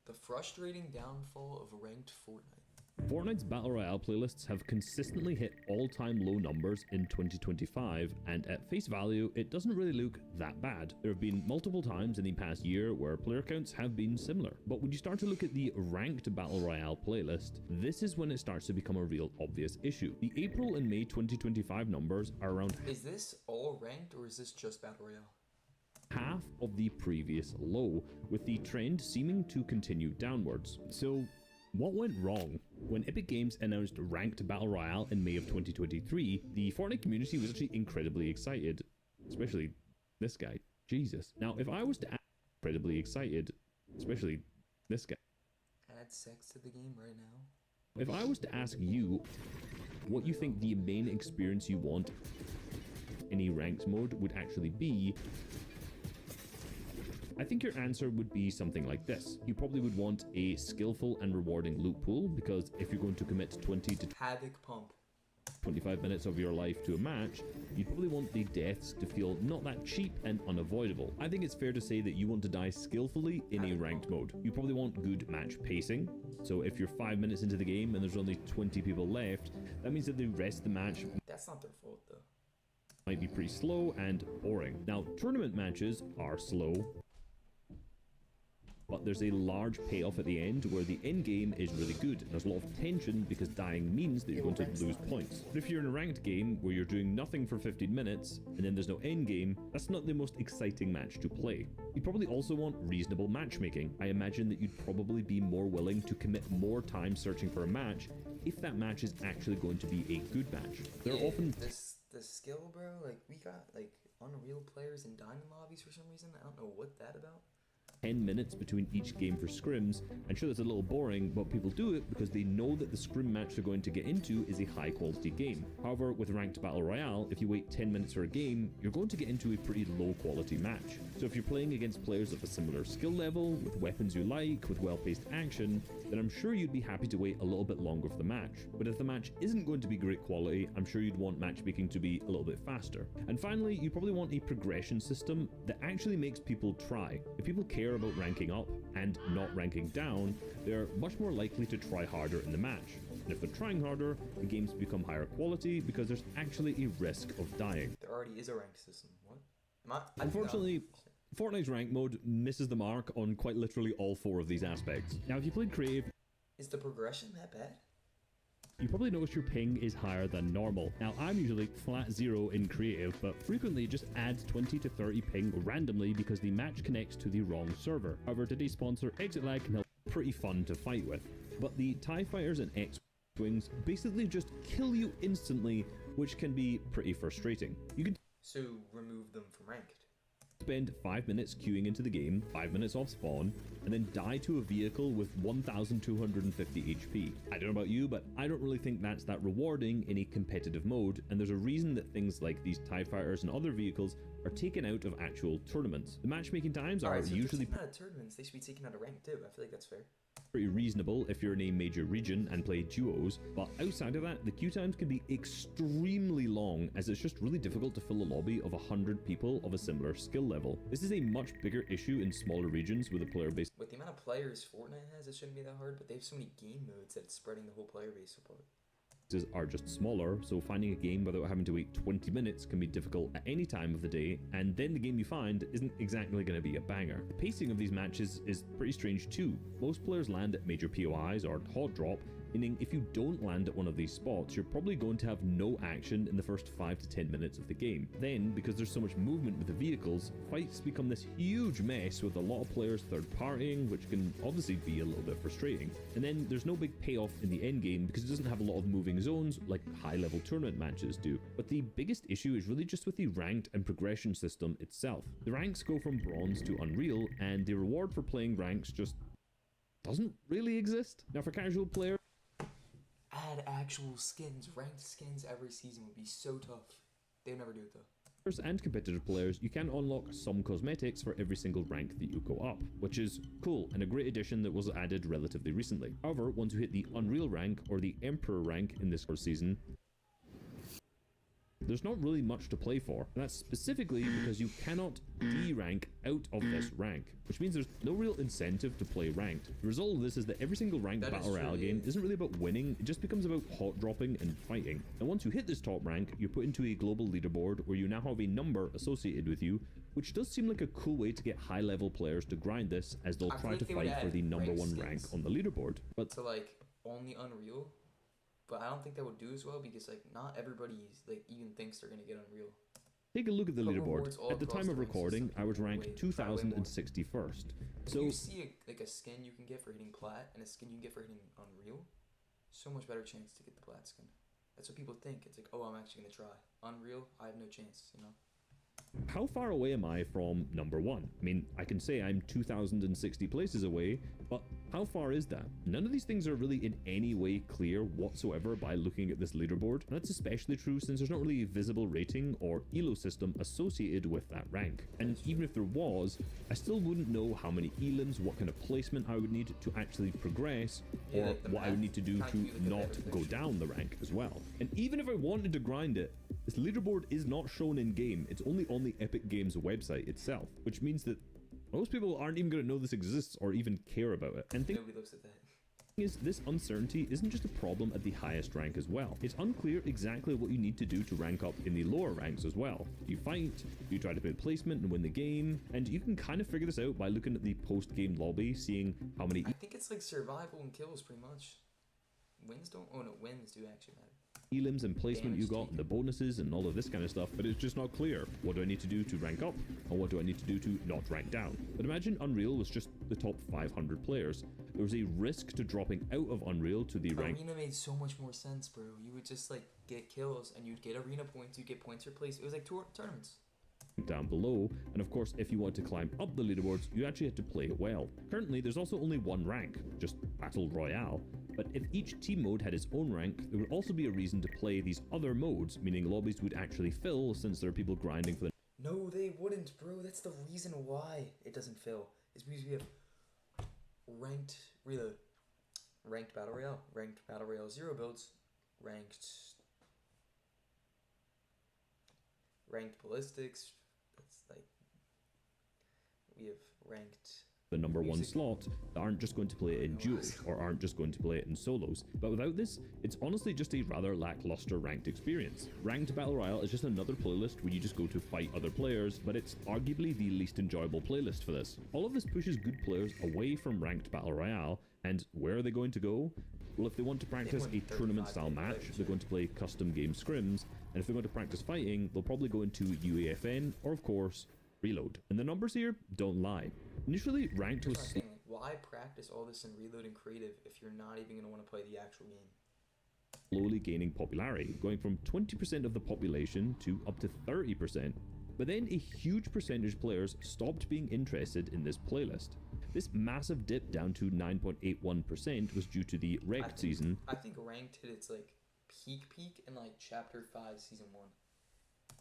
The frustrating downfall of ranked Fortnite. Fortnite's Battle Royale playlists have consistently hit all-time low numbers in 2025, and at face value, it doesn't really look that bad. There have been multiple times in the past year where player counts have been similar. But when you start to look at the ranked Battle Royale playlist, this is when it starts to become a real obvious issue. The April and May 2025 numbers are around... Is this all ranked or is this just Battle Royale? ...half of the previous low, with the trend seeming to continue downwards. So what went wrong? When Epic Games announced ranked Battle Royale in May of 2023, the Fortnite community was actually incredibly excited. Especially this guy. Jesus. Now, if I was to ask incredibly excited, especially this guy. Add sex to the game right now. If I was to ask you what you think the main experience you want in a ranked mode would actually be, I think your answer would be something like this. You probably would want a skillful and rewarding loot pool, because if you're going to commit 20 to Havoc pump. 25 minutes of your life to a match, you'd probably want the deaths to feel not that cheap and unavoidable. I think it's fair to say that you want to die skillfully in a ranked mode. You probably want good match pacing. So if you're 5 minutes into the game and there's only 20 people left, that means that the rest of the match... That's not their fault though. ...might be pretty slow and boring. Now, tournament matches are slow, but there's a large payoff at the end where the end game is really good. There's a lot of tension because dying means that you're going to lose points. But if you're in a ranked game where you're doing nothing for 15 minutes and then there's no end game, that's not the most exciting match to play. You probably also want reasonable matchmaking. I imagine that you'd probably be more willing to commit more time searching for a match if that match is actually going to be a good match. There are often... The skill, bro, like we got like Unreal players in diamond lobbies for some reason. I don't know what that about. 10 minutes between each game for scrims. I'm sure that's a little boring, but people do it because they know that the scrim match they're going to get into is a high quality game. However, with ranked Battle Royale, if you wait 10 minutes for a game, you're going to get into a pretty low quality match. So if you're playing against players of a similar skill level, with weapons you like, with well-paced action, then I'm sure you'd be happy to wait a little bit longer for the match. But if the match isn't going to be great quality, I'm sure you'd want matchmaking to be a little bit faster. And finally, you probably want a progression system that actually makes people try. If people care about ranking up and not ranking down, they're much more likely to try harder in the match. And if they're trying harder, the games become higher quality because there's actually a risk of dying. There already is a ranked system. What? Unfortunately, Fortnite's rank mode misses the mark on quite literally all 4 of these aspects. Now, if you played creative... Is the progression that bad? You probably notice your ping is higher than normal. Now, I'm usually flat 0 in creative, but frequently it just adds 20 to 30 ping randomly because the match connects to the wrong server. However, today's sponsor, Exit Lag, can help. Pretty fun to fight with. But the TIE Fighters and X-Wings basically just kill you instantly, which can be pretty frustrating. You can So remove them from ranked. Spend 5 minutes queuing into the game, 5 minutes off spawn, and then die to a vehicle with 1250 HP. I don't know about you, but I don't really think that's that rewarding in a competitive mode, and there's a reason that things like these TIE Fighters and other vehicles are taken out of actual tournaments. The matchmaking times are usually... If they're taken out of tournaments, they should be taken out of ranked too. I feel like that's fair. Pretty reasonable if you're in a major region and play duos, but outside of that, the queue times can be extremely long, as it's just really difficult to fill a lobby of 100 people of a similar skill level. This is a much bigger issue in smaller regions with a player base. With the amount of players Fortnite has, it shouldn't be that hard, but they have so many game modes that it's spreading the whole player base apart. Are just smaller, so finding a game without having to wait 20 minutes can be difficult at any time of the day, and then the game you find isn't exactly going to be a banger. The pacing of these matches is pretty strange too. Most players land at major POIs or hot drop, meaning if you don't land at one of these spots, you're probably going to have no action in the first 5 to 10 minutes of the game. Then, because there's so much movement with the vehicles, fights become this huge mess with a lot of players third partying, which can obviously be a little bit frustrating. And then there's no big payoff in the end game because it doesn't have a lot of moving zones like high-level tournament matches do. But the biggest issue is really just with the ranked and progression system itself. The ranks go from bronze to unreal, and the reward for playing ranks just doesn't really exist. Now, for casual players, add actual skins, ranked skins every season would be so tough. They would never do it though. And competitive players, you can unlock some cosmetics for every single rank that you go up, which is cool and a great addition that was added relatively recently. However, once you hit the Unreal rank or the Emperor rank in this season, there's not really much to play for. And that's specifically because you cannot de-rank out of this rank, which means there's no real incentive to play ranked. The result of this is that every single ranked battle royale game isn't really about winning, it just becomes about hot dropping and fighting. And once you hit this top rank, you're put into a global leaderboard where you now have a number associated with you, which does seem like a cool way to get high level players to grind this, as they'll try to fight for the number one rank on the leaderboard. But to like only Unreal, but I don't think that would do as well because like not everybody like even thinks they're gonna get Unreal. Take a look at the leaderboard. At the time of recording, I was ranked 2061st. So you see like a skin you can get for hitting plat and a skin you can get for hitting Unreal, so much better chance to get the plat skin. That's what people think. It's like, oh, I'm actually gonna try Unreal. I have no chance, you know. How far away am I from number one? I mean, I can say I'm 2,060 places away, but how far is that? None of these things are really in any way clear whatsoever by looking at this leaderboard. And that's especially true since there's not really a visible rating or elo system associated with that rank. And even if there was, I still wouldn't know how many elims, what kind of placement I would need to actually progress, or what I would need to do to not go down the rank as well. And even if I wanted to grind it, this leaderboard is not shown in game. It's only on the Epic Games website itself, which means that most people aren't even going to know this exists or even care about it. And nobody looks at that. Is this uncertainty isn't just a problem at the highest rank as well. It's unclear exactly what you need to do to rank up in the lower ranks as well. Do you fight? Do you try to put placement and win the game? And you can kind of figure this out by looking at the post-game lobby, seeing how many... I think it's like survival and kills pretty much. Wins don't... Oh no, wins do actually matter. Elims and placement you got, and the bonuses and all of this kind of stuff, but it's just not clear. What do I need to do to rank up, or what do I need to do to not rank down? But imagine Unreal was just the top 500 players. There was a risk to dropping out of Unreal to the rank. Arena made so much more sense, bro. You would just like get kills, and you'd get arena points, you'd get points for place. It was like tournaments. Down below, and of course if you want to climb up the leaderboards you actually have to play it well. Currently there's also only one rank, just Battle Royale, but if each team mode had its own rank there would also be a reason to play these other modes, meaning lobbies would actually fill since there are people grinding for the... No, they wouldn't, bro. That's the reason why it doesn't fill. It's because we have ranked reload, ranked Battle Royale 0 builds, ranked ballistics. That's like we have ranked the number one slot that aren't just going to play it in duos or aren't just going to play it in solos. But without this, it's honestly just a rather lackluster ranked experience. Ranked Battle Royale is just another playlist where you just go to fight other players, but it's arguably the least enjoyable playlist for this. All of this pushes good players away from Ranked Battle Royale, and where are they going to go? Well, if they want to practice a tournament-style match, they're going to play custom game scrims, and if they're going to practice fighting, they'll probably go into UAFN, or of course, Reload. And the numbers here don't lie. Initially, Ranked was... Why practice all this in Reload and Creative if you're not even going to want to play the actual game? Slowly gaining popularity, going from 20% of the population to up to 30%. But then a huge percentage of players stopped being interested in this playlist. This massive dip down to 9.81% was due to the Wrecked season. I think Ranked hit its like peak in like Chapter 5 Season 1.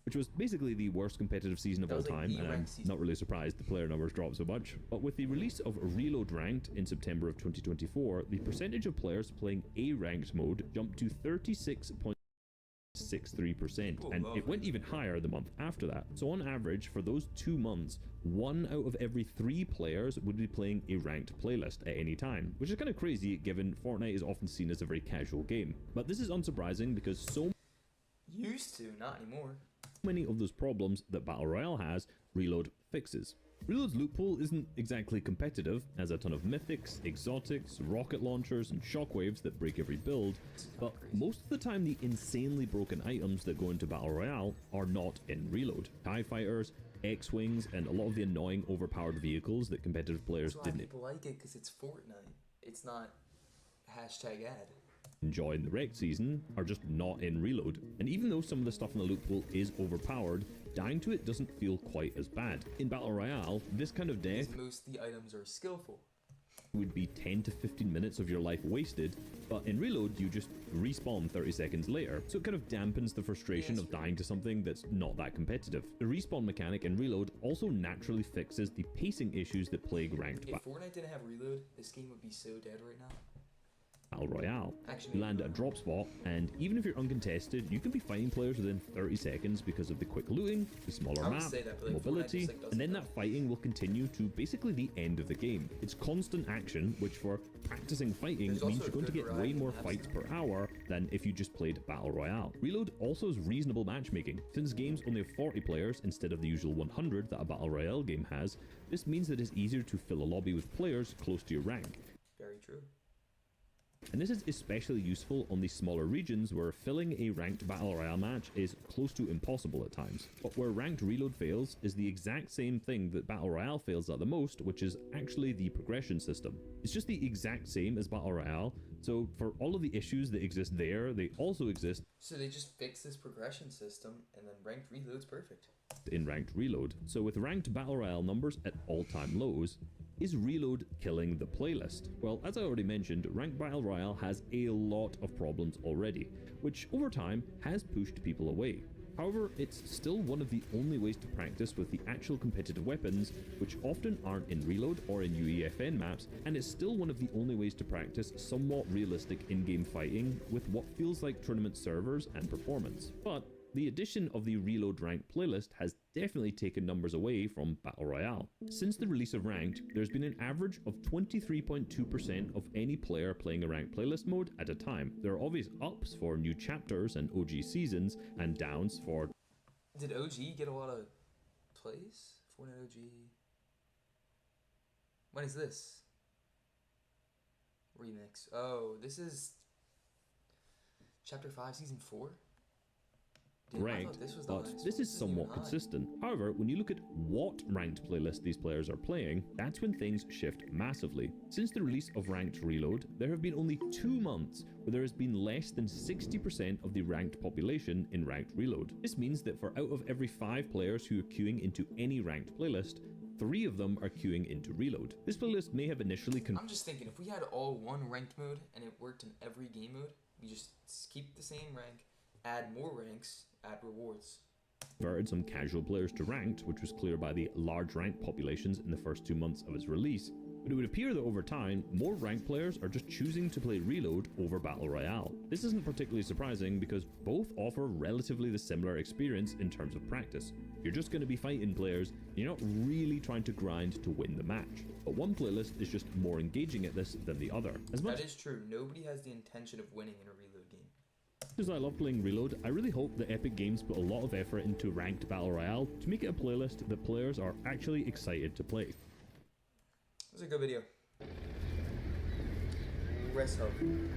Which was basically the worst competitive season of all time, and I'm not really surprised the player numbers dropped so much. But with the release of Reload Ranked in September of 2024, the percentage of players playing a ranked mode jumped to 36.63%, and it went even higher the month after that. So on average, for those 2 months, 1 out of every 3 players would be playing a ranked playlist at any time, which is kind of crazy given Fortnite is often seen as a very casual game. But this is unsurprising because so used to, not anymore. Many of those problems that Battle Royale has, Reload fixes. Reload's loot pool isn't exactly competitive, has a ton of mythics, exotics, rocket launchers, and shockwaves that break every build, but most of the time the insanely broken items that go into Battle Royale are not in Reload. TIE fighters, X-Wings, and a lot of the annoying overpowered vehicles that competitive players didn't people like it because it's Fortnite. It's not hashtag ad. Enjoy in the Wrecked season are just not in Reload. And even though some of the stuff in the loot pool is overpowered, dying to it doesn't feel quite as bad. In Battle Royale, this kind of death most of the items are skillful. Would be 10 to 15 minutes of your life wasted, but in Reload you just respawn 30 seconds later, so it kind of dampens the frustration of dying to something that's not that competitive. The respawn mechanic in Reload also naturally fixes the pacing issues that plague ranked. If Fortnite didn't have Reload, this game would be so dead right now. Battle Royale. Actually, You land at a drop spot, and even if you're uncontested, you can be fighting players within 30 seconds because of the quick looting, the smaller I would map, say that, but, like, Fortnite mobility, just, like, doesn't and then know. that fighting will continue to basically the end of the game. It's constant action, which for practicing fighting There's means also you're going to a good get way variety of more maps fights now. per hour than if you just played Battle Royale. Reload also has reasonable matchmaking. Since games only have 40 players instead of the usual 100 that a Battle Royale game has, this means that it's easier to fill a lobby with players close to your rank. Very true. And this is especially useful on these smaller regions where filling a ranked Battle Royale match is close to impossible at times. But where ranked reload fails is the exact same thing that Battle Royale fails at the most, which is actually the progression system. It's just the exact same as Battle Royale, so for all of the issues that exist there, they also exist So they just fix this progression system, and then ranked reload's perfect. in ranked reload. So with ranked Battle Royale numbers at all-time lows, is reload killing the playlist? Well, as I already mentioned, ranked Battle Royale has a lot of problems already, which over time has pushed people away. However, it's still one of the only ways to practice with the actual competitive weapons, which often aren't in Reload or in UEFN maps, and it's still one of the only ways to practice somewhat realistic in-game fighting with what feels like tournament servers and performance. But the addition of the Reload Ranked playlist has definitely taken numbers away from Battle Royale. Since the release of Ranked, there's been an average of 23.2% of any player playing a Ranked playlist mode at a time. There are obvious ups for new chapters and OG seasons, and downs for... Did OG get a lot of plays? Fortnite OG. When is this? Remix. Oh, this is Chapter 5, Season 4? Damn, I ranked, thought this was the but last this one. is somewhat even high. consistent. However, when you look at what ranked playlist these players are playing, that's when things shift massively. Since the release of Ranked Reload, there have been only 2 months where there has been less than 60% of the ranked population in Ranked Reload. This means that for out of every 5 players who are queuing into any ranked playlist, 3 of them are queuing into Reload. This playlist may have initially I'm just thinking, if we had all one ranked mode and it worked in every game mode, we just keep the same rank, add more ranks, add rewards. converted some casual players to ranked, which was clear by the large ranked populations in the first 2 months of its release. But it would appear that over time, more ranked players are just choosing to play Reload over Battle Royale. This isn't particularly surprising because both offer relatively the similar experience in terms of practice. You're just going to be fighting players, you're not really trying to grind to win the match. But one playlist is just more engaging at this than the other. As much That is true. Nobody has the intention of winning in a Reload game. as I love playing Reload, I really hope that Epic Games put a lot of effort into ranked Battle Royale to make it a playlist that players are actually excited to play. That was a good video. Reisshub.